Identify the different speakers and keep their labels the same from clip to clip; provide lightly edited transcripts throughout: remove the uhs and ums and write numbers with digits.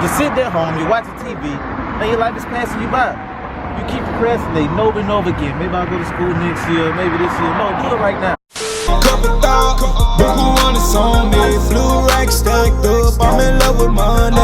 Speaker 1: Just sit there home, you're watching TV, and your life is passing you by. You keep procrastinating over and over again. Maybe I'll go to school next year, maybe this year. No, do it right now.
Speaker 2: Couple thought, book who on the song me. Blue rack stacked up, I'm in love with money.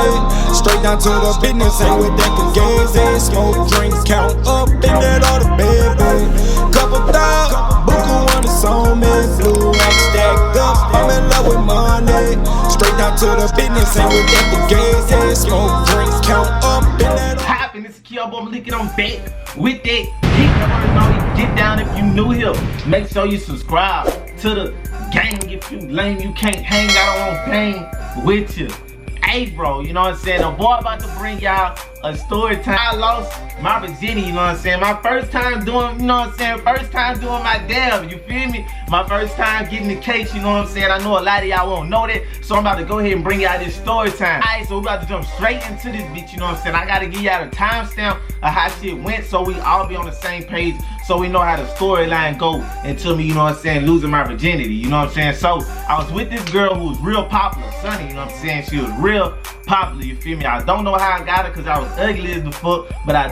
Speaker 2: Straight down to the business, ain't with that fugazi. Smoke, drink, count up, in that all the baby. Couple thought, book who on the song me. Blue rack stacked up, I'm in love with money. Straight down to the business, ain't with that fugazi. Smoke, drink, count up, in that all.
Speaker 3: Poppin', this is HotBoyMalic, and I'm back with that geek. I wanna know you get down if you new here. Make sure you subscribe to the gang. If you lame, you can't hang out on pain with you. Hey bro, you know what I'm saying? The boy about to bring y'all a story time. I lost my virginity, you know what I'm saying? My first time doing, you know what I'm saying? First time doing my dab, you feel me? My first time getting the case, you know what I'm saying? I know a lot of y'all won't know that, so I'm about to go ahead and bring y'all this story time. Alright, so we're about to jump straight into this bitch, you know what I'm saying? I gotta give y'all the timestamp of how shit went so we all be on the same page, so we know how the storyline go until me, you know what I'm saying, losing my virginity, you know what I'm saying? So I was with this girl who was real popular, Sunny, you know what I'm saying? She was real popular, you feel me? I don't know how I got her because I was ugly as the fuck, but I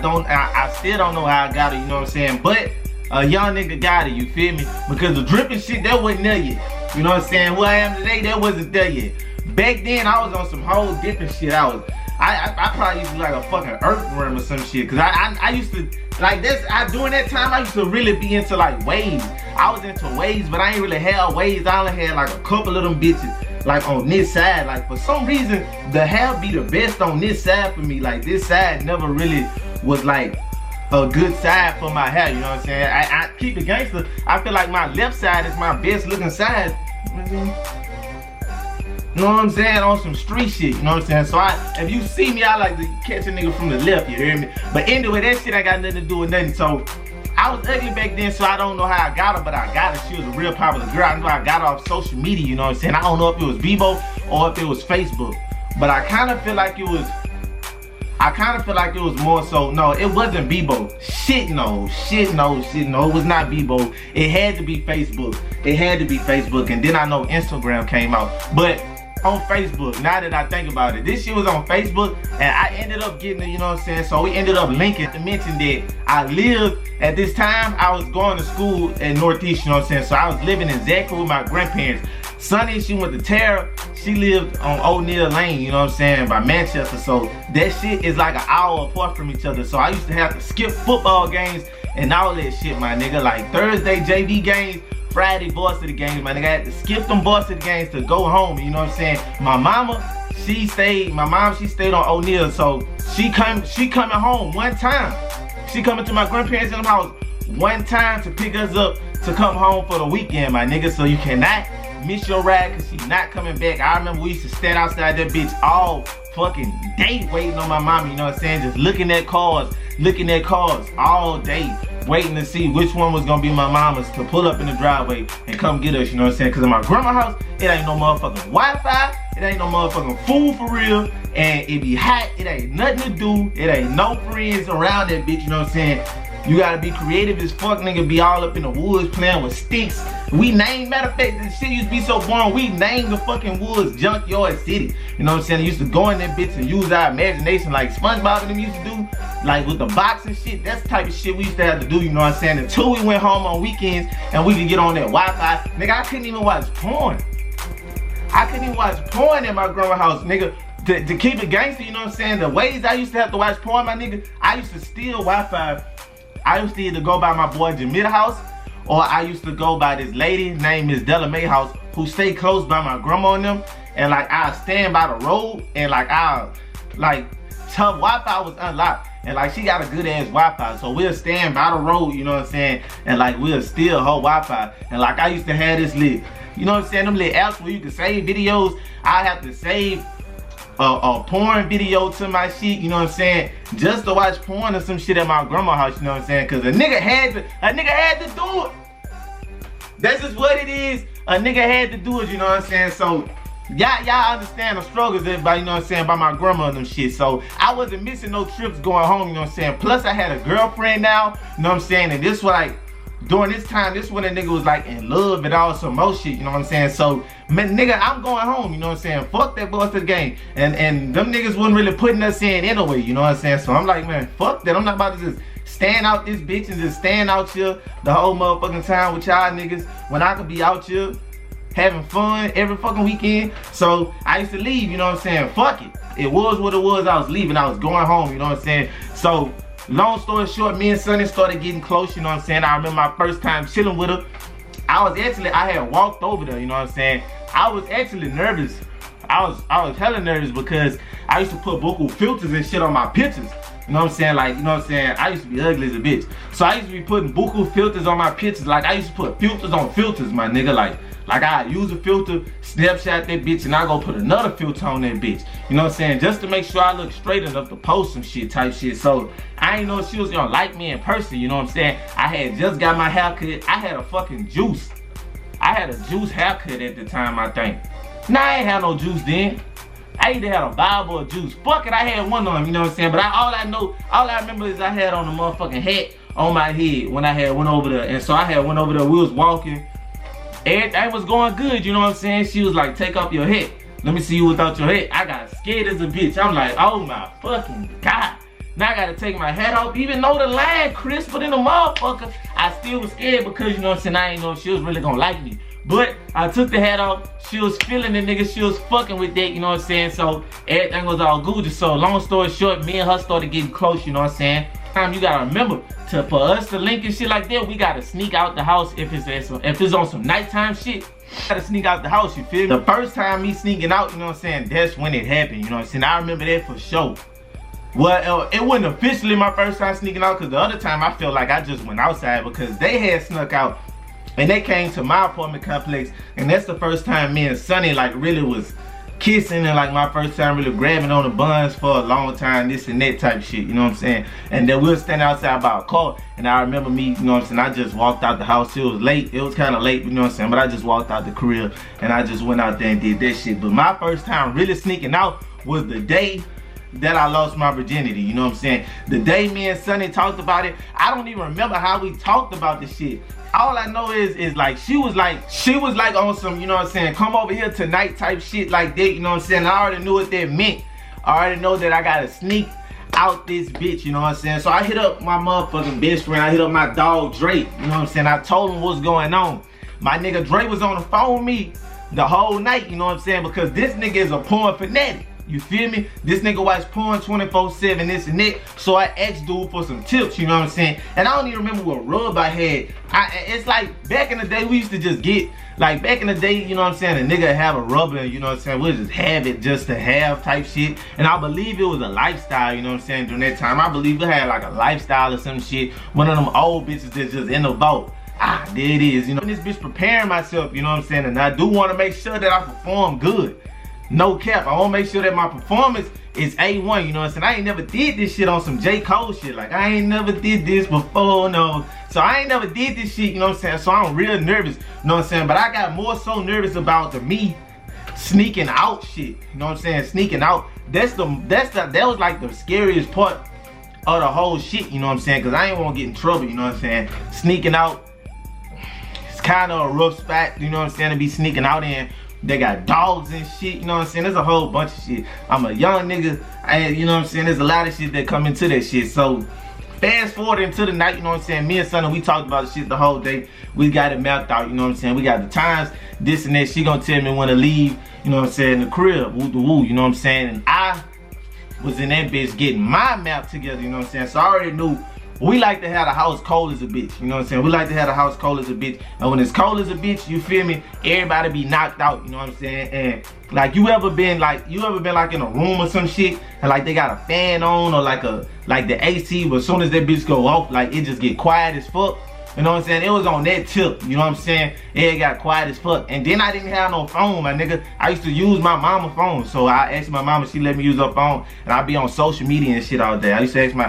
Speaker 3: still don't know how I got her, you know what I'm saying? But a young nigga got her, you feel me? Because the dripping shit, that wasn't there yet. You know what I'm saying? Who I am today, that wasn't there yet. Back then, I was on some whole different shit. I probably used to be like a fucking earthworm or some shit. Cause I used to, like this, during that time, I used to really be into like waves. I was into waves, but I ain't really had waves. I only had like a couple of them bitches, like on this side. Like for some reason, the hair be the best on this side for me. Like this side never really was like a good side for my hair, you know what I'm saying? I keep it gangster. I feel like my left side is my best looking side. You know what I'm saying? On some street shit, you know what I'm saying? So if you see me, I like to catch a nigga from the left, you hear me? But anyway, that shit ain't got nothing to do with nothing. So I was ugly back then, so I don't know how I got her, but I got her. She was a real popular girl. I know I got her off social media, you know what I'm saying? I don't know if it was Bebo or if it was Facebook, but I kind of feel like it was more so, no, it wasn't Bebo. Shit no, it was not Bebo. It had to be Facebook. It had to be Facebook, and then I know Instagram came out. But on Facebook, now that I think about it, this shit was on Facebook, and I ended up getting it, you know what I'm saying? So we ended up linking. To mention that I lived, at this time, I was going to school in Northeast, you know what I'm saying? So I was living in Zachary with my grandparents. Sunny, she went to Tara. She lived on O'Neill Lane, you know what I'm saying, by Manchester. So that shit is like an hour apart from each other. So I used to have to skip football games and all that shit, my nigga. Like Thursday JV games, Friday varsity games, my nigga. I had to skip them varsity games to go home, you know what I'm saying? My mom, she stayed on O'Neill. So she coming home one time. She coming to my grandparents' house one time to pick us up to come home for the weekend, my nigga. So you cannot miss your ride because she's not coming back. I remember we used to stand outside that bitch all fucking day waiting on my mama, you know what I'm saying? Just looking at cars all day, waiting to see which one was gonna be my mama's to pull up in the driveway and come get us, you know what I'm saying? Because in my grandma's house, it ain't no motherfucking Wi-Fi, it ain't no motherfucking food for real, and it be hot, it ain't nothing to do, it ain't no friends around that bitch, you know what I'm saying? You gotta be creative as fuck, nigga. Be all up in the woods playing with sticks. We named, matter of fact, this shit used to be so boring. We named the fucking woods Junkyard City. You know what I'm saying? They used to go in that bitch and use our imagination like SpongeBob and them used to do. Like with the box and shit. That's the type of shit we used to have to do, you know what I'm saying? Until we went home on weekends and we could get on that Wi-Fi. Nigga, I couldn't even watch porn. I couldn't even watch porn in my grandma's house, nigga. To keep it gangster, you know what I'm saying? The ways I used to have to watch porn, my nigga, I used to steal Wi-Fi. I used to either go by my boy Jamil house, or I used to go by this lady named Miss Della May house who stayed close by my grandma and them. And like I'll stand by the road and like I'll like her Wi-Fi was unlocked. And like she got a good ass Wi-Fi. So we'll stand by the road, you know what I'm saying? And like we'll steal her Wi-Fi. And like I used to have this lit, you know what I'm saying? Them little apps where you can save videos. I have to save a porn video to my shit, you know what I'm saying? Just to watch porn or some shit at my grandma's house, you know what I'm saying? Cause a nigga had to do it. That's just what it is. A nigga had to do it, you know what I'm saying? So y'all understand the struggles that by, you know what I'm saying, by my grandma and them shit. So I wasn't missing no trips going home, you know what I'm saying? Plus I had a girlfriend now, you know what I'm saying? And this was like during this time, this when a nigga was like in love and all some more shit, you know what I'm saying? So, man, nigga, I'm going home, you know what I'm saying? Fuck that boys to the game. And them niggas wasn't really putting us in anyway, you know what I'm saying? So I'm like, man, fuck that. I'm not about to just stand out this bitch and just stand out here the whole motherfucking time with y'all niggas when I could be out here having fun every fucking weekend. So I used to leave, you know what I'm saying? Fuck it. It was what it was. I was leaving. I was going home, you know what I'm saying? So long story short, me and Sonny started getting close, you know what I'm saying? I remember my first time chilling with her. I had walked over there, you know what I'm saying? I was actually nervous. I was hella nervous because I used to put buku filters and shit on my pictures. You know what I'm saying? Like, you know what I'm saying? I used to be ugly as a bitch. So I used to be putting buku filters on my pictures. Like, I used to put filters on filters, my nigga. Like I use a filter, snapshot that bitch, and I go put another filter on that bitch. You know what I'm saying? Just to make sure I look straight enough to post some shit type shit. So I ain't know if she was gonna like me in person, you know what I'm saying? I had just got my haircut. I had a fucking juice. I had a juice haircut at the time, I think. Nah, I ain't had no juice then. I either had a Bible or juice. Fuck it, I had one of them, you know what I'm saying? But all I remember is I had on a motherfucking hat on my head when I had went over there. And so I had went over there, we was walking. Everything was going good, you know what I'm saying? She was like, take off your hat. Let me see you without your hat. I got scared as a bitch. I'm like, oh my fucking God. Now I gotta take my hat off. Even though the line crisper than a motherfucker, I still was scared because, you know what I'm saying, I ain't know if she was really gonna like me. But I took the hat off. She was feeling the nigga. She was fucking with that, you know what I'm saying? So everything was all good. So long story short, me and her started getting close, you know what I'm saying? You gotta remember, for us to link and shit like that, we gotta sneak out the house if it's on some nighttime shit. Gotta sneak out the house, you feel me? The first time me sneaking out, you know what I'm saying, that's when it happened, you know what I'm saying? I remember that for sure. Well, it wasn't officially my first time sneaking out, because the other time I felt like I just went outside because they had snuck out and they came to my apartment complex, and that's the first time me and Sonny like really was kissing, and like my first time really grabbing on the buns for a long time, this and that type shit, you know what I'm saying? And then we were standing outside by a car, and I remember me, you know what I'm saying, I just walked out the house. It was late, it was kind of late, you know what I'm saying, but I just walked out the crib and I just went out there and did that shit. But my first time really sneaking out was the day that I lost my virginity, you know what I'm saying? The day me and Sonny talked about it, I don't even remember how we talked about the shit. All I know is like she was like on some, you know what I'm saying, come over here tonight type shit like that, you know what I'm saying? I already knew what that meant. I already know that I gotta sneak out this bitch, you know what I'm saying? So I hit up my motherfucking best friend. I hit up my dog Dre, you know what I'm saying? I told him what's going on. My nigga Dre was on the phone with me the whole night, you know what I'm saying? Because this nigga is a porn fanatic. You feel me? This nigga watch porn 24/7, this and that. So I asked dude for some tips, you know what I'm saying? And I don't even remember what rub I had. It's like back in the day, we used to just get, like back in the day, you know what I'm saying? A nigga have a rubber, you know what I'm saying? We'll just have it just to have type shit. And I believe it was a lifestyle, you know what I'm saying? During that time, I believe it had like a lifestyle or some shit. One of them old bitches that's just in the vault. Ah, there it is, you know. This bitch preparing myself, you know what I'm saying? And I do want to make sure that I perform good. No cap, I want to make sure that my performance is A1, you know what I'm saying? I ain't never did this shit on some J. Cole shit. Like, I ain't never did this before, no. So I ain't never did this shit, you know what I'm saying? So I'm real nervous, you know what I'm saying? But I got more so nervous about the me sneaking out shit, you know what I'm saying? Sneaking out, that was like the scariest part of the whole shit, you know what I'm saying? Because I ain't want to get in trouble, you know what I'm saying? Sneaking out, it's kind of a rough spot, you know what I'm saying, to be sneaking out in. They got dogs and shit, you know what I'm saying? There's a whole bunch of shit. I'm a young nigga, you know what I'm saying? There's a lot of shit that come into that shit. So fast forward into the night, you know what I'm saying? Me and Sonny, we talked about the shit the whole day. We got it mapped out, you know what I'm saying? We got the times, this and that. She gonna tell me when to leave, you know what I'm saying, the crib, woo the woo, you know what I'm saying? And I was in that bitch getting my map together, you know what I'm saying? So I already knew we like to have the house cold as a bitch, you know what I'm saying? We like to have the house cold as a bitch. And when it's cold as a bitch, you feel me? Everybody be knocked out, you know what I'm saying? And like you ever been like in a room or some shit and like they got a fan on or like the AC, but as soon as that bitch go off, like it just get quiet as fuck. You know what I'm saying? It was on that tip, you know what I'm saying? It got quiet as fuck. And then I didn't have no phone, my nigga. I used to use my mama's phone. So I asked my mama, she let me use her phone. And I be on social media and shit all day. I used to ask when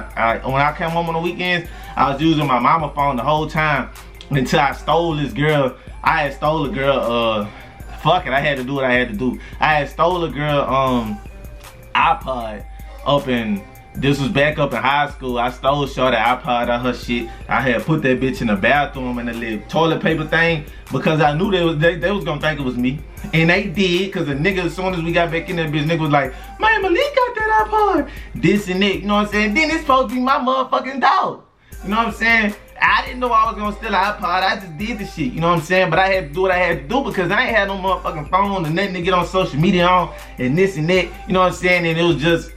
Speaker 3: I came home on the weekends, I was using my mama's phone the whole time until I stole this girl. I had stole a girl, fuck it, I had to do what I had to do. I had stole a girl, iPod up in This was back up in high school. I stole shorty iPod out her shit. I had put that bitch in the bathroom in the little toilet paper thing because I knew they was gonna think it was me. And they did, cause the nigga, as soon as we got back in that bitch, nigga was like, man, Malik got that iPod. This and that, you know what I'm saying? Then it's supposed to be my motherfucking dog. You know what I'm saying? I didn't know I was gonna steal an iPod. I just did the shit, you know what I'm saying? But I had to do what I had to do because I ain't had no motherfucking phone and nothing to get on social media on and this and that, you know what I'm saying? And it was just,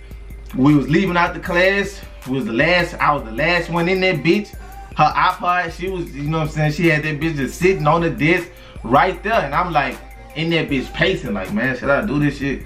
Speaker 3: we was leaving out the class. I was the last one in that bitch. Her iPod, she was, you know what I'm saying? She had that bitch just sitting on the desk right there. And I'm like, in that bitch pacing, like, man, should I do this shit?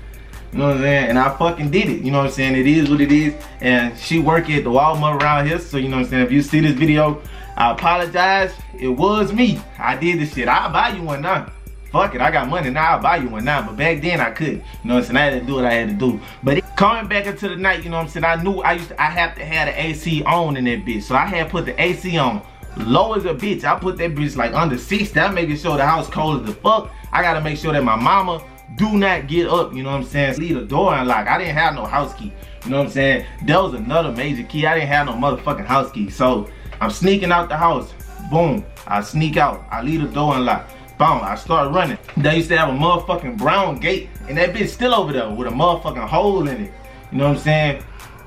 Speaker 3: You know what I'm saying? And I fucking did it. You know what I'm saying? It is what it is. And she work at the Walmart around here. So, you know what I'm saying? If you see this video, I apologize. It was me. I did this shit. I'll buy you one now. Fuck it, I got money now, I'll buy you one now. But back then I couldn't. You know what I'm saying? I had to do what I had to do. But coming back into the night, you know what I'm saying? I knew I have to have the AC on in that bitch. So I had put the AC on low as a bitch. I put that bitch like under 60. I'm making sure the house cold as the fuck. I gotta make sure that my mama do not get up, you know what I'm saying? Leave the door unlocked. I didn't have no house key. You know what I'm saying? That was another major key. I didn't have no motherfucking house key. So I'm sneaking out the house. Boom. I sneak out. I leave the door unlocked. Boom, I start running. They used to have a motherfucking brown gate, and that bitch still over there with a motherfucking hole in it. You know what I'm saying?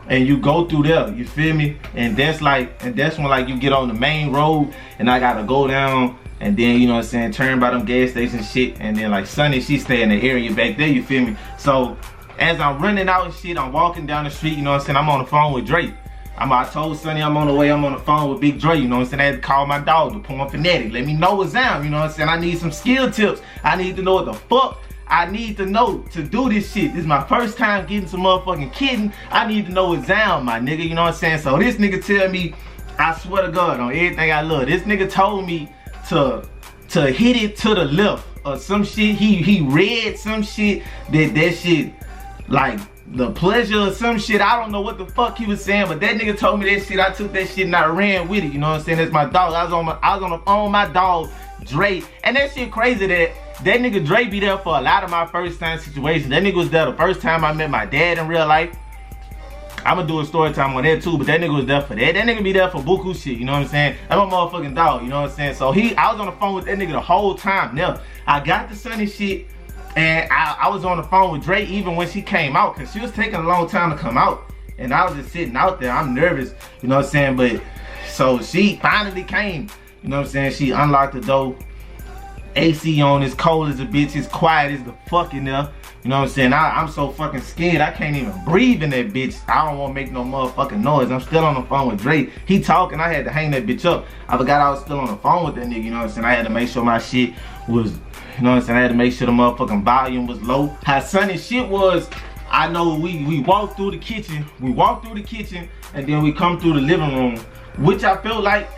Speaker 3: And you go through there, you feel me? And that's when like you get on the main road, and I gotta go down, and then, you know what I'm saying, turn by them gas station shit, and then like Sunny, she stay in the area back there, you feel me? So as I'm running out and shit, I'm walking down the street, you know what I'm saying? I'm on the phone with Drake. I told Sonny I'm on the way, I'm on the phone with Big Dre, you know what I'm saying? I had to call my dog, the Porn Fanatic. Let me know what's down, you know what I'm saying? I need some skill tips. I need to know what the fuck I need to know to do this shit. This is my first time getting some motherfucking kidding. I need to know what's down, my nigga, you know what I'm saying? So this nigga tell me, I swear to God, on everything I love, this nigga told me to hit it to the left or some shit. He read some shit that shit, like, the pleasure or some shit. I don't know what the fuck he was saying, but that nigga told me that shit. I took that shit and I ran with it, you know what I'm saying? That's my dog. I was on the phone with my dog, Dre. And that shit crazy that nigga Dre be there for a lot of my first time situations. That nigga was there the first time I met my dad in real life. I'ma do a story time on that too, but that nigga was there for that. That nigga be there for buku shit, you know what I'm saying? That's my motherfucking dog, you know what I'm saying? So I was on the phone with that nigga the whole time. Now, I got the Sunny shit, and I was on the phone with Dre even when she came out, because she was taking a long time to come out. And I was just sitting out there. I'm nervous, you know what I'm saying? But so she finally came, you know what I'm saying? She unlocked the door. AC on, it's cold as a bitch, it's quiet as the fuck in there. You know what I'm saying? I'm so fucking scared, I can't even breathe in that bitch. I don't want to make no motherfucking noise. I'm still on the phone with Drake. He talking, I had to hang that bitch up. I forgot I was still on the phone with that nigga, you know what I'm saying? I had to make sure my shit was, you know what I'm saying? I had to make sure the motherfucking volume was low. How Sunny shit was, I know we walked through the kitchen. We walked through the kitchen, and then we come through the living room, which I feel like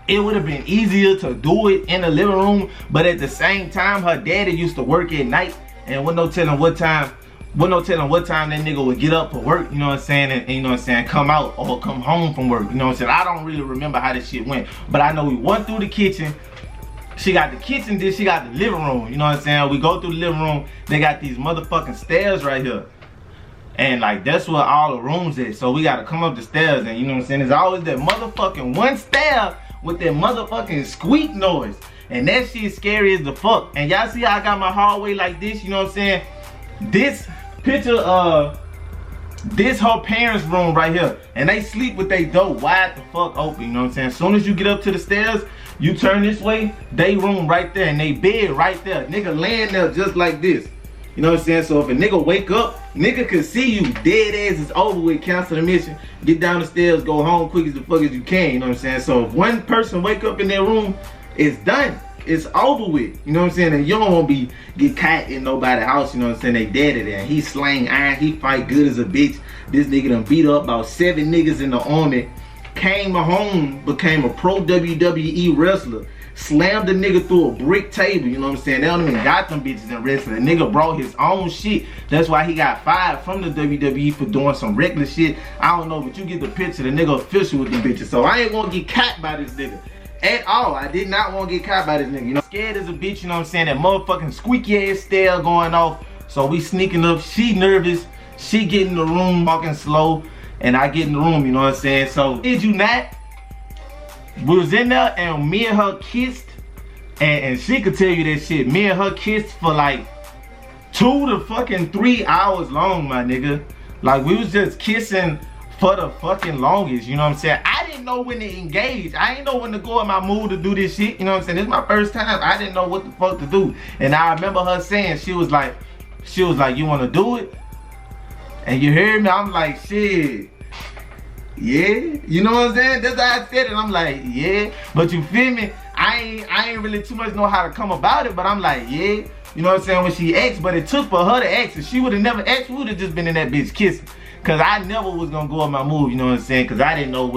Speaker 3: it would have been easier to do it in the living room, but at the same time, her daddy used to work at night, and with no telling what time that nigga would get up for work, you know what I'm saying, and you know what I'm saying, come out or come home from work, you know what I'm saying. I don't really remember how this shit went, but I know we went through the kitchen. She got the kitchen, then she got the living room, you know what I'm saying. We go through the living room, they got these motherfucking stairs right here. And like, that's where all the rooms is. So we gotta come up the stairs, and you know what I'm saying, there's always that motherfucking one stair with that motherfucking squeak noise. And that shit scary as the fuck. And y'all see how I got my hallway like this, you know what I'm saying? This picture, this her parents' room right here. And they sleep with their door wide the fuck open, you know what I'm saying? As soon as you get up to the stairs, you turn this way, they room right there, and they bed right there. Nigga laying there just like this. You know what I'm saying? So if a nigga wake up, nigga can see you dead ass is over with, cancel the mission, get down the stairs, go home quick as the fuck as you can, you know what I'm saying? So if one person wake up in their room, it's done. It's over with, you know what I'm saying? And you don't want to get caught in nobody's house, you know what I'm saying? They dead there. He slang iron, he fight good as a bitch. This nigga done beat up about 7 niggas in the army, came home, became a pro WWE wrestler, slammed the nigga through a brick table, you know what I'm saying? They don't even got them bitches in wrestling. The nigga brought his own shit. That's why he got fired from the WWE for doing some reckless shit. I don't know, but you get the picture. The nigga official with the bitches. So I ain't gonna get caught by this nigga at all. I did not want to get caught by this nigga, you know? Scared as a bitch, you know what I'm saying? That motherfucking squeaky ass stair going off. So we sneaking up. She nervous. She get in the room walking slow. and I get in the room, you know what I'm saying? So, did you not? We was in there and me and her kissed, and she could tell you that shit. Me and her kissed for like 2 to fucking 3 hours long, my nigga. Like, we was just kissing for the fucking longest, you know what I'm saying? I didn't know when to engage. I didn't know when to go in my mood to do this shit, you know what I'm saying? This is my first time. I didn't know what the fuck to do. And I remember her saying, she was like, you wanna do it? And you hear me? I'm like, shit. Yeah, you know what I'm saying? That's how I said it. I'm like, yeah. But you feel me? I ain't really too much know how to come about it, but I'm like, yeah. You know what I'm saying? When she asked, but it took for her to ask. If she would have never asked, we would have just been in that bitch kissing. Cause I never was gonna go on my move, you know what I'm saying? Cause I didn't know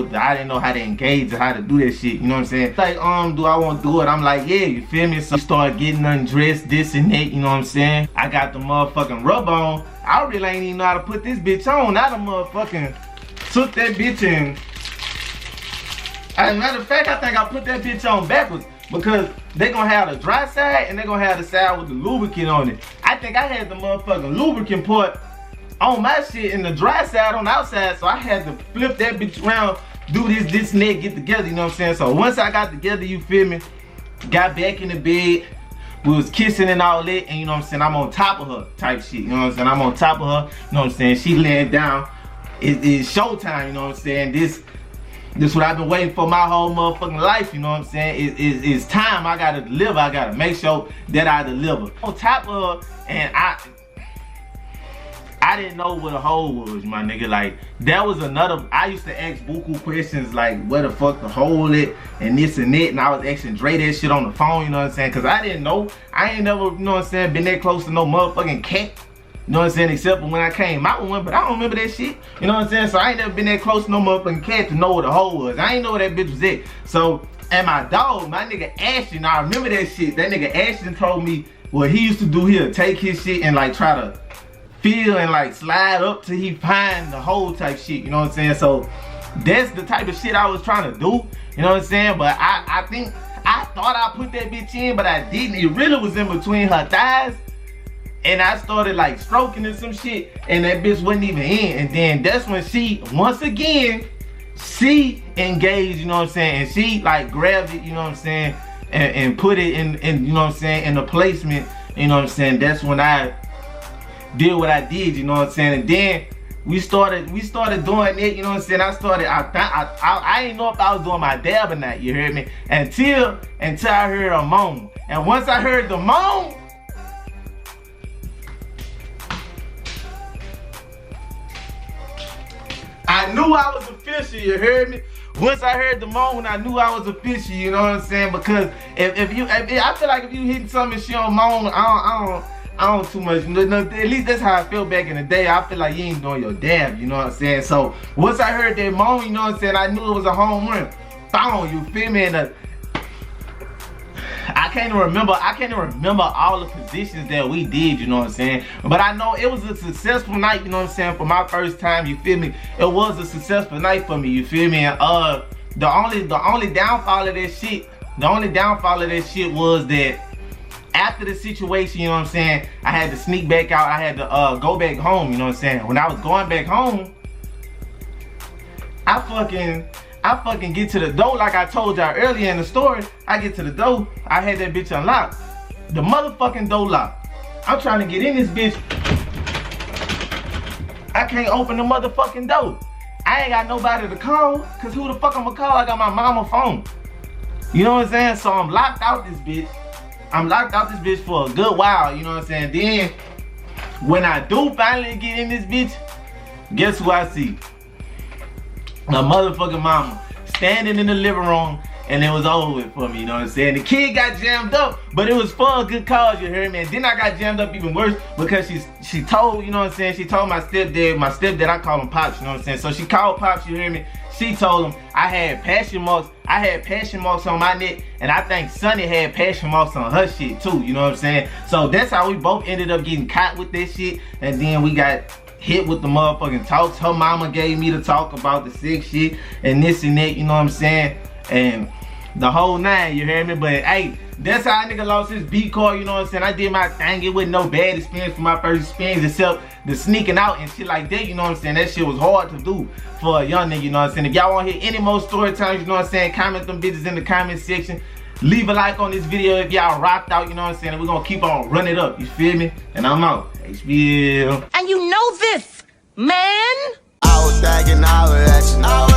Speaker 3: how to engage or how to do that shit, you know what I'm saying? Like, do I want to do it? I'm like, yeah, you feel me? So start getting undressed, this and that, you know what I'm saying? I got the motherfucking rub on. I really ain't even know how to put this bitch on. I done motherfucking took that bitch in. As a matter of fact, I think I put that bitch on backwards because they gonna have the dry side and they gonna have the side with the lubricant on it. I think I had the motherfucking lubricant part on my shit and the dry side on the outside, so I had to flip that bitch around, do this and that, get together, you know what I'm saying? So once I got together, you feel me, got back in the bed, we was kissing and all that, and you know what I'm saying, I'm on top of her type shit, you know what I'm saying? I'm on top of her, you know what I'm saying? She laying down, it's showtime, you know what I'm saying? This what I've been waiting for my whole motherfucking life, you know what I'm saying? It's time. I gotta deliver. I gotta make sure that I deliver. On top of her, and I didn't know what a hole was, my nigga. Like, that was another, I used to ask buku questions like, where the fuck the hole it, and this and that, and I was asking Dre that shit on the phone, you know what I'm saying? Cause I didn't know. I ain't never, you know what I'm saying, been that close to no motherfucking cat. You know what I'm saying? Except for when I came out with one, but I don't remember that shit. You know what I'm saying? So I ain't never been that close to no motherfucking cat to know what the hole was. I ain't know where that bitch was at. So, and my dog, my nigga Ashton, I remember that shit. That nigga Ashton told me what he used to do here, take his shit and like try to feel and like slide up till he find the hole type shit. You know what I'm saying? So that's the type of shit I was trying to do. You know what I'm saying? But I think, I thought I put that bitch in, but I didn't. It really was in between her thighs. And I started like stroking and some shit, and that bitch wasn't even in. And then that's when she, once again, she engaged, you know what I'm saying? And she like grabbed it, you know what I'm saying? And put it in, you know what I'm saying, in the placement, you know what I'm saying? That's when I did what I did, you know what I'm saying? And then we started doing it, you know what I'm saying? I didn't know if I was doing my dab or not, you heard me? Until I heard a moan. And once I heard the moan, I knew I was official, you heard me? Once I heard the moan, I knew I was official, you know what I'm saying? Because I feel like if you hitting something and she don't moan, I don't too much. At least that's how I feel back in the day. I feel like you ain't doing your dab, you know what I'm saying? So once I heard that moan, you know what I'm saying, I knew it was a home run. Boom, you feel me? And I can't even remember all the positions that we did, you know what I'm saying? But I know it was a successful night, you know what I'm saying, for my first time, you feel me? It was a successful night for me, you feel me? And the only downfall of that shit, was that after the situation, you know what I'm saying, I had to sneak back out, I had to go back home, you know what I'm saying? When I was going back home, I fucking get to the door like I told y'all earlier in the story. I get to the door, I had that bitch unlocked. The motherfucking door locked. I'm trying to get in this bitch. I can't open the motherfucking door. I ain't got nobody to call, cause who the fuck I'ma call? I got my mama phone. You know what I'm saying? So I'm locked out this bitch. I'm locked out this bitch for a good while, you know what I'm saying? Then, when I do finally get in this bitch, guess who I see? My motherfucking mama standing in the living room, and it was over with for me, you know what I'm saying? The kid got jammed up, but it was for a good cause, you heard me? And then I got jammed up even worse because she told, you know what I'm saying? She told my stepdad, I call him Pops, you know what I'm saying? So she called Pops, you hear me? She told him I had passion marks on my neck, and I think Sonny had passion marks on her shit too, you know what I'm saying? So that's how we both ended up getting caught with that shit, and then we got hit with the motherfucking talks. Her mama gave me the talk about the sick shit and this and that, you know what I'm saying? And the whole nine, you hear me? But hey, That's how a nigga lost his B card, you know what I'm saying? I did my thing. It wasn't no bad experience for my first experience except the sneaking out and shit like that, you know what I'm saying? That shit was hard to do for a young nigga, you know what I'm saying? If y'all want to hear any more story times, you know what I'm saying? Comment them bitches in the comment section. Leave a like on this video if y'all rocked out, you know what I'm saying? And we're gonna keep on running it up, you feel me? And I'm out. HBL.
Speaker 4: And you know this, man.
Speaker 2: I was thinking I was